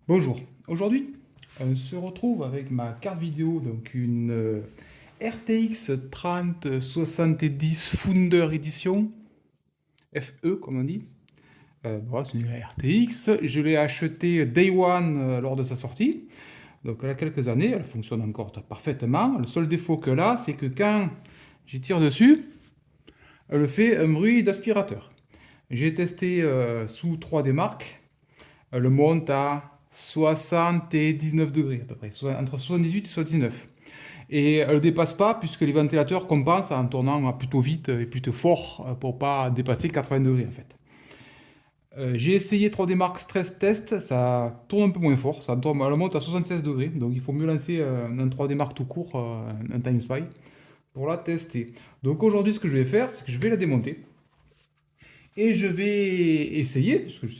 Bonjour, aujourd'hui on se retrouve avec ma carte vidéo, donc une RTX 3070 Founder Edition, FE comme on dit. Voilà, c'est une RTX, je l'ai achetée Day One lors de sa sortie, donc elle a quelques années, elle fonctionne encore parfaitement. Le seul défaut que là, c'est que quand j'y tire dessus, elle fait un bruit d'aspirateur. J'ai testé sous 3D Mark. Le monte à 79 degrés à peu près, entre 78 et 79. Et elle ne dépasse pas puisque les ventilateurs compensent en tournant plutôt vite et plutôt fort pour ne pas dépasser 80 degrés en fait. J'ai essayé 3D Mark Stress Test, ça tourne un peu moins fort, ça tourne, elle monte à 76 degrés, donc il faut mieux lancer un 3D Mark tout court, un Time Spy, pour la tester. Donc aujourd'hui ce que je vais faire, c'est que je vais la démonter. Et je vais essayer, parce que je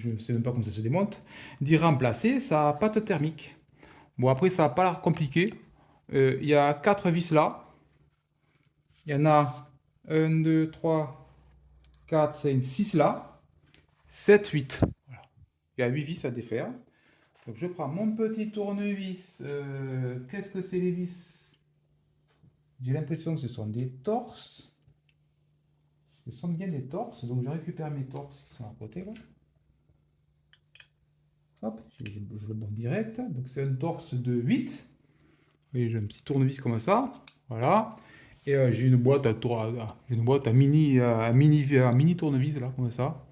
ne sais même pas comment ça se démonte, d'y remplacer sa pâte thermique. Bon, après, ça n'a pas l'air compliqué. Il y a 4 vis là. Il y en a un, 2, 3, 4, 5, 6 là. 7, 8. Voilà. Il y a 8 vis à défaire. Donc je prends mon petit tournevis. Qu'est-ce que c'est les vis? J'ai l'impression que ce sont des torses. Ce sont bien des torses. Donc je récupère mes torses qui sont à côté là. Hop, je le monte direct. Donc c'est un torse de 8. Oui, j'ai un petit tournevis comme ça. Voilà. Et j'ai une boîte j'ai une boîte à mini tournevis là, comme ça.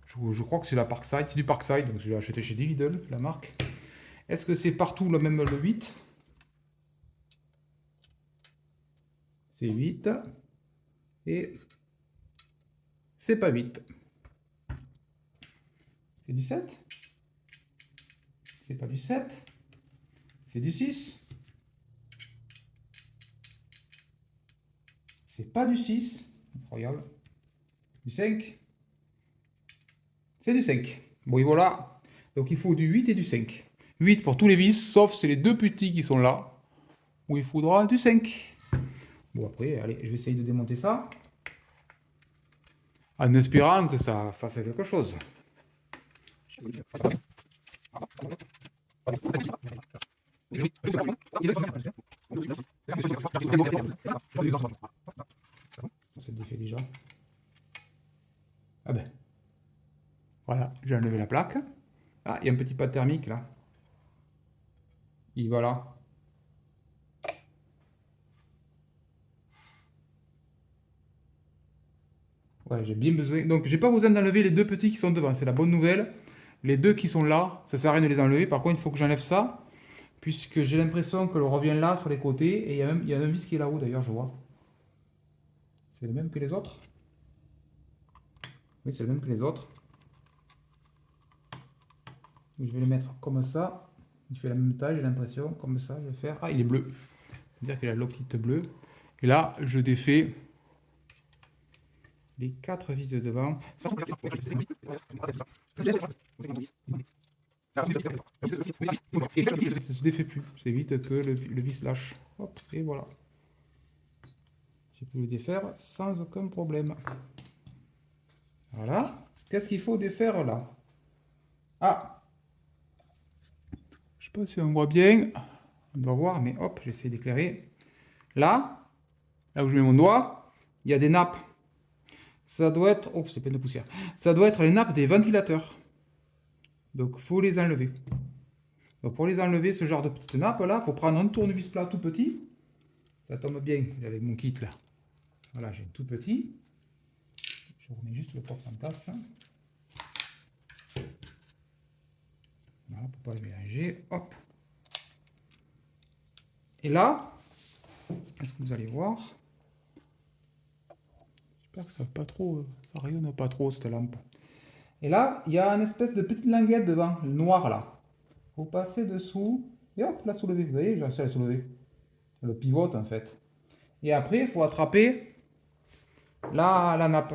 Je crois que c'est la Parkside, c'est du Parkside, donc je l'ai acheté chez Lidl, la marque. Est-ce que c'est partout le même le 8? C'est 8. Et c'est pas 8. C'est du 7. C'est pas du 7. C'est du 6. C'est pas du 6. Incroyable. Du 5. C'est du 5. Bon, et voilà. Donc il faut du 8 et du 5. 8 pour tous les vis, sauf c'est les deux petits qui sont là, où il faudra du 5. Bon, après, allez, je vais essayer de démonter ça, en espérant que ça fasse quelque chose. Ça se défait déjà. Ah ben, voilà, j'ai enlevé la plaque. Ah, il y a un petit pas thermique là. Il va là. Ouais, j'ai bien besoin. Donc, j'ai pas besoin d'enlever les deux petits qui sont devant. C'est la bonne nouvelle. Les deux qui sont là, ça sert à rien de les enlever. Par contre, il faut que j'enlève ça, puisque j'ai l'impression que le revient là sur les côtés. Et il y a un vis qui est là-haut d'ailleurs, je vois. C'est le même que les autres. Oui, c'est le même que les autres. Je vais le mettre comme ça. Il fait la même taille, j'ai l'impression. Comme ça, je vais faire. Ah, il est bleu. C'est-à-dire qu'il a l'octite bleu. Et là, je défais les 4 vis de devant. Ça se défait plus. C'est vite que le vis lâche. Hop, et voilà. J'ai pu le défaire sans aucun problème. Voilà. Qu'est-ce qu'il faut défaire là? Ah, je sais pas si on voit bien. On doit voir, mais hop, j'essaie d'éclairer. Là où je mets mon doigt, il y a des nappes. Ça doit être... Oh, c'est plein de poussière. Ça doit être les nappes des ventilateurs. Donc, faut les enlever. Donc, pour les enlever, ce genre de petites nappes là, faut prendre un tournevis plat tout petit. Ça tombe bien avec mon kit là. Voilà, j'ai un tout petit. Je remets juste le torse en place. Voilà, pour pas les mélanger. Hop. Et là, est-ce que vous allez voir? J'espère que ça va pas trop, ça rayonne pas trop cette lampe. Et là, il y a une espèce de petite languette devant, le noir là. Vous passez dessous et hop, la soulever. Vous voyez, j'ai réussi à la soulever. Le pivote en fait. Et après, il faut attraper la nappe.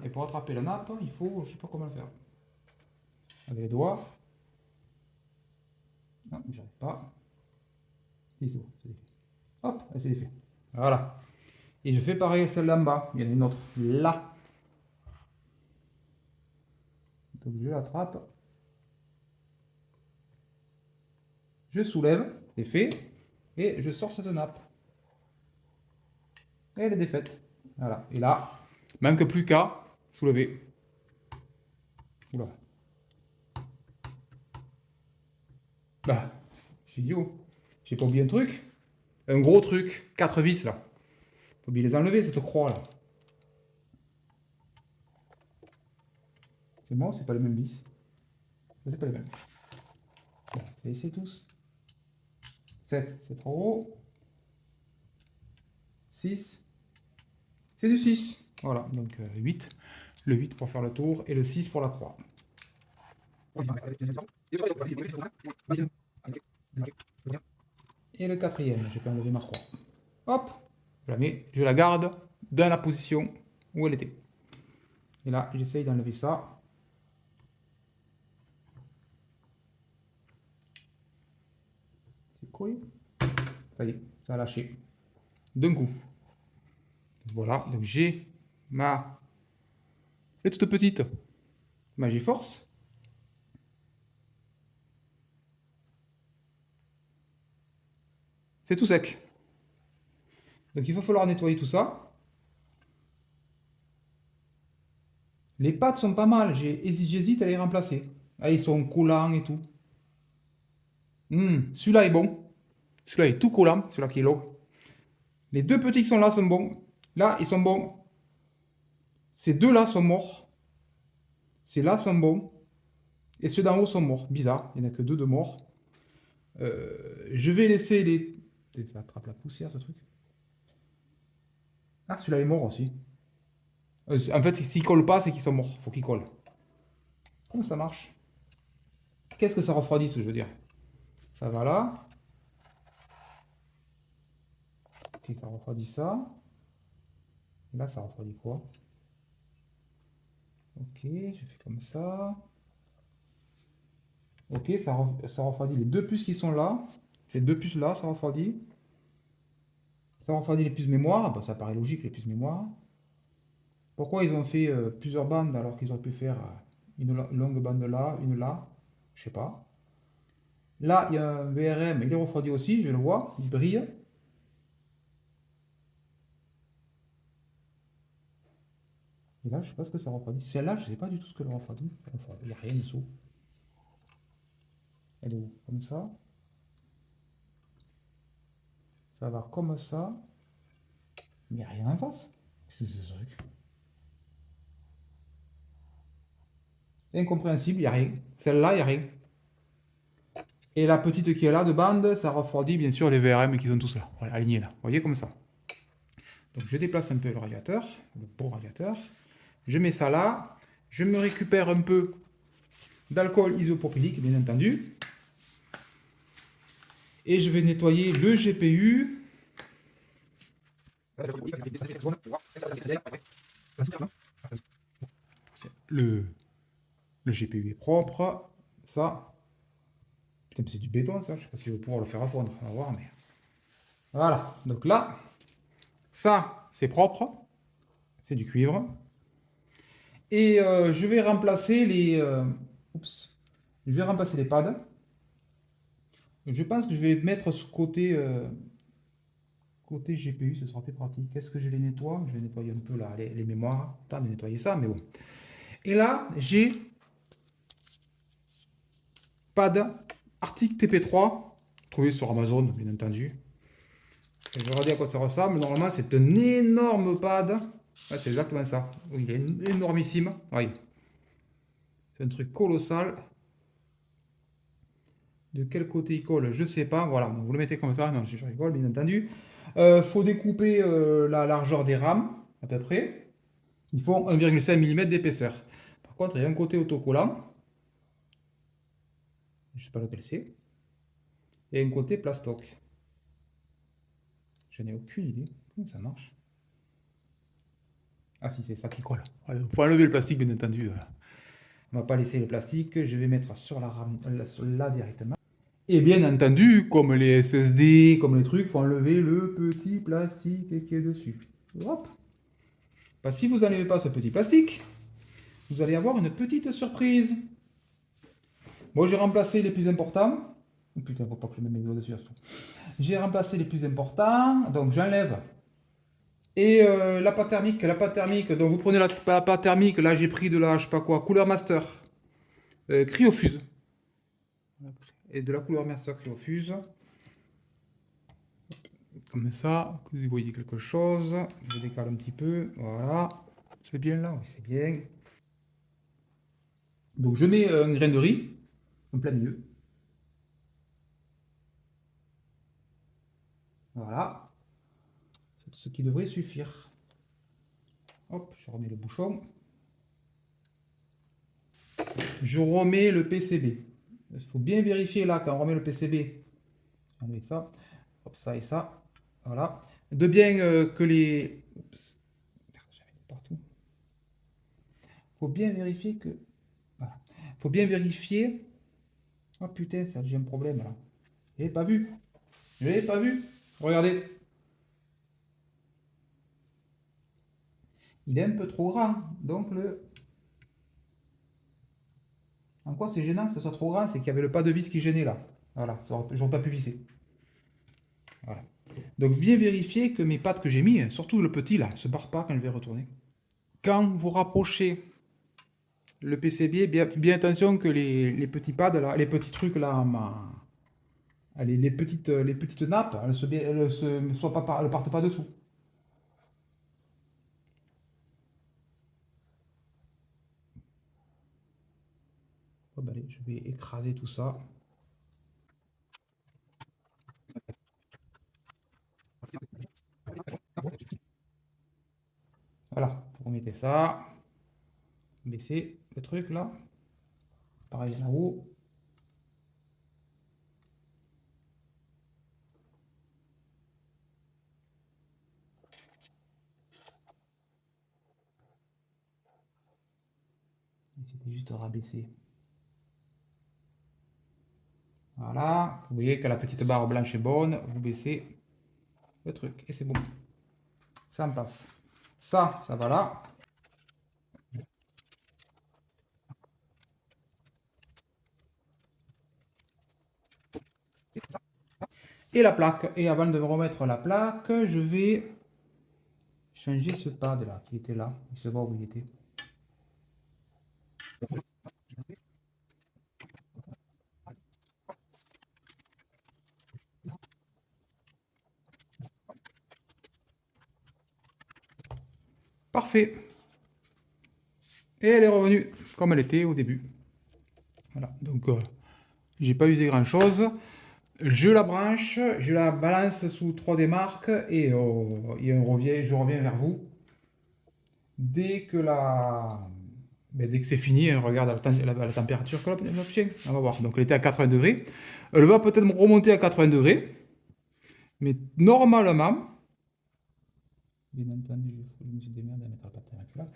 Et pour attraper la nappe, il faut, je sais pas comment le faire. Avec les doigts. Non, j'arrive pas. Si, c'est bon, c'est fait. Hop, c'est fait. Voilà. Et je fais pareil celle d'en bas. Il y en a une autre là. Donc je l'attrape. je soulève, c'est fait, et je sors cette nappe. Et elle est défaite. Voilà. Et là, manque plus qu'à soulever. Oula. Bah, c'est idiot. J'ai pas oublié un truc. Un gros truc. 4 vis là. Faut bien les enlever, cette croix là. C'est bon, c'est pas les mêmes vis. C'est pas les mêmes. Bon, je vais essayer tous. 7, c'est trop haut. 6. C'est du 6. Voilà, donc 8. Le 8 pour faire le tour et le 6 pour la croix. Et le quatrième, j'ai pas enlevé ma croix. Hop, je la mets, je la garde dans la position où elle était. Et là, j'essaye d'enlever ça. C'est collé. Ça y est, ça a lâché. D'un coup. Voilà, donc j'ai ma... Elle est toute petite. Ma G-Force. C'est tout sec. Donc il va falloir nettoyer tout ça. Les pattes sont pas mal, j'hésite à les remplacer. Ah, ils sont collants et tout. Celui-là est bon. Celui-là est tout collant, celui-là qui est long. Les deux petits qui sont là sont bons. Là, ils sont bons. Ces deux-là sont morts. Ces là sont bons. Et ceux d'en haut sont morts. Bizarre, il n'y en a que deux de morts. Je vais laisser les... Ça attrape la poussière, ce truc. Ah, celui-là est mort aussi. En fait, s'ils collent pas, c'est qu'ils sont morts. Faut qu'ils collent. Comment ça marche? Qu'est-ce que ça refroidit, ce que je veux dire? Ça va là. Ok, ça refroidit ça. Et là, ça refroidit quoi? Ok, je fais comme ça. Ok, ça refroidit les deux puces qui sont là. Ces deux puces là, ça refroidit. Ça refroidit les puces mémoire. Bah, ça paraît logique, les puces mémoire. Pourquoi ils ont fait plusieurs bandes alors qu'ils auraient pu faire une longue bande là, une là? Je sais pas. Là, il y a un VRM, il est refroidi aussi, je le vois, il brille. Et là, je sais pas ce que ça refroidit. Celle-là, je sais pas du tout ce que le refroidit. Il n'y a rien dessous. Elle est où? Comme ça. Ça va comme ça. Il n'y a rien en face. Qu'est-ce que c'est ce truc? C'est incompréhensible, il n'y a rien. Celle-là, il n'y a rien. Et la petite qui est là de bande, ça refroidit bien sûr les VRM qui sont tous là. Voilà, alignés là. Vous voyez comme ça. Donc je déplace un peu le radiateur, le beau radiateur. Je mets ça là. Je me récupère un peu d'alcool isopropylique, bien entendu. Et je vais nettoyer le GPU. Le GPU est propre. Ça. Putain, c'est du béton ça. Je sais pas si je vais pouvoir le faire fondre. On va voir, mais. Voilà. Donc là, ça, c'est propre. C'est du cuivre. Et je vais remplacer les. Oups. Je vais remplacer les pads. Je pense que je vais mettre ce côté. Côté GPU, ce sera plus pratique. Qu'est-ce que je les nettoie? Je vais nettoyer un peu là, les mémoires. Pas de nettoyer ça, mais bon. Et là, j'ai pad Arctic TP3, trouvé sur Amazon, bien entendu. Et je vais regarder à quoi ça ressemble. Normalement, c'est un énorme pad. Ouais, c'est exactement ça. Oui, il est énormissime. Oui. C'est un truc colossal. De quel côté il colle, je ne sais pas. Voilà, vous le mettez comme ça. Non, je rigole, bien entendu. Faut découper la largeur des rames, à peu près. Ils font 1,5 mm d'épaisseur. Par contre, il y a un côté autocollant. Je ne sais pas lequel c'est. Et un côté plastoc. Je n'ai aucune idée. Comment ça marche? Ah si, c'est ça qui colle. Il faut enlever le plastique, bien entendu. On ne va pas laisser le plastique. Je vais mettre sur la rame, là directement. Et bien entendu, comme les SSD, comme les trucs, il faut enlever le petit plastique qui est dessus. Hop. Parce que si vous n'enlevez pas ce petit plastique, vous allez avoir une petite surprise. Moi, j'ai remplacé les plus importants. Oh putain, faut pas que je mette mes doigts dessus. J'ai remplacé les plus importants, donc j'enlève. Et la pâte thermique, donc vous prenez la pâte thermique, là j'ai pris de la, je sais pas quoi, couleur master, cryofuse. Et de la couleur master cryofuse. Comme ça, que vous voyez quelque chose. Je décale un petit peu, voilà. C'est bien là, oui, c'est bien. Donc je mets un grain de riz, en plein milieu. Voilà. C'est ce qui devrait suffire. Hop, je remets le bouchon. Je remets le PCB. Il faut bien vérifier là quand on remet le PCB. On met ça, hop, ça et ça. Voilà. De bien que les... Oups. Partout. Faut bien vérifier que... Voilà. Faut bien vérifier... Oh putain, ça j'ai un problème là. Je l'ai pas vu. Je l'ai pas vu. Regardez. Il est un peu trop grand. Donc le... En quoi c'est gênant que ce soit trop grand? C'est qu'il y avait le pas de vis qui gênait là. Voilà, j'aurais pas pu visser. Voilà. Donc bien vérifier que mes pattes que j'ai mis, surtout le petit là, ne se barre pas quand je vais retourner. Quand vous rapprochez le PCB, bien attention que les petits pads là, les petits trucs là, les petites nappes, elles partent pas dessous. Oh, bah, allez, je vais écraser tout ça. Voilà, vous remettez ça. Baissez le truc là. Pareil là-haut. C'était juste rabaisser. Voilà, vous voyez que la petite barre blanche est bonne, vous baissez le truc et c'est bon. Ça en passe. Ça va là. Et la plaque. Et avant de remettre la plaque, je vais changer ce pad là qui était là. Je sais pas où il était. Parfait. Et elle est revenue comme elle était au début. Voilà, donc j'ai pas usé grand chose. Je la branche, je la balance sous 3D Mark et je reviens vers vous dès que dès que c'est fini. On regarde la température que l'obtient. On va voir. Donc elle était à 80 degrés. Elle va peut-être remonter à 80 degrés. Mais normalement, bien entendu, je me suis démerdé à mettre la température là.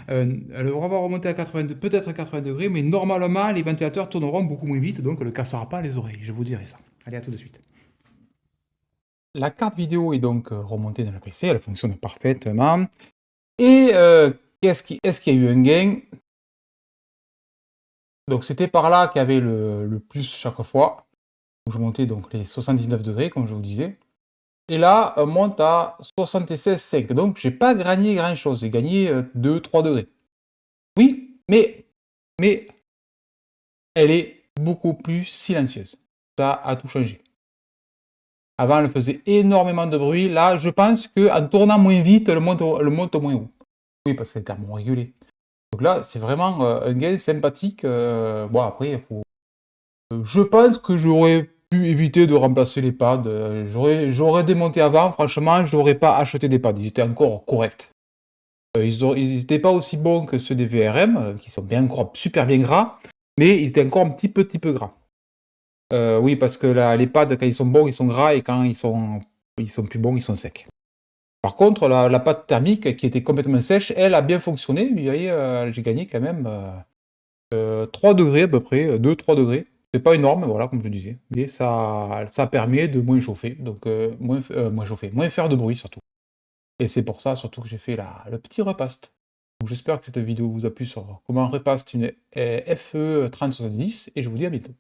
Elle va remonter à 80, peut-être à 80 degrés, mais normalement, les ventilateurs tourneront beaucoup moins vite, donc elle ne cassera pas les oreilles. Je vous dirai ça. Allez, à tout de suite. La carte vidéo est donc remontée dans le PC, elle fonctionne parfaitement. Et est-ce qu'il y a eu un gain? Donc c'était par là qu'il y avait le plus chaque fois. Je montais donc les 79 degrés, comme je vous disais. Et là, on monte à 76,5. Donc j'ai pas gagné grand-chose, j'ai gagné 2-3 degrés. Oui, mais elle est beaucoup plus silencieuse. Ça a tout changé. Avant, elle faisait énormément de bruit. Là, je pense qu'en tournant moins vite, elle monte moins haut. Oui, parce qu'elle est thermorégulée. Donc là, c'est vraiment un gain sympathique. Bon, après, je pense que j'aurais pu éviter de remplacer les pads. J'aurais démonté avant. Franchement, je n'aurais pas acheté des pads. Ils étaient encore corrects. Ils n'étaient pas aussi bons que ceux des VRM, qui sont bien super bien gras, mais ils étaient encore un petit peu gras. Oui, parce que les pads, quand ils sont bons, ils sont gras, et quand ils sont plus bons, ils sont secs. Par contre, la pâte thermique, qui était complètement sèche, elle a bien fonctionné. Vous voyez, j'ai gagné quand même 3 degrés à peu près, 2-3 degrés. C'est pas énorme, voilà, comme je disais. Mais ça permet de moins chauffer, donc moins chauffer, moins faire de bruit surtout. Et c'est pour ça surtout que j'ai fait le petit repaste. Donc j'espère que cette vidéo vous a plu sur comment on repaste une FE 3070, et je vous dis à bientôt.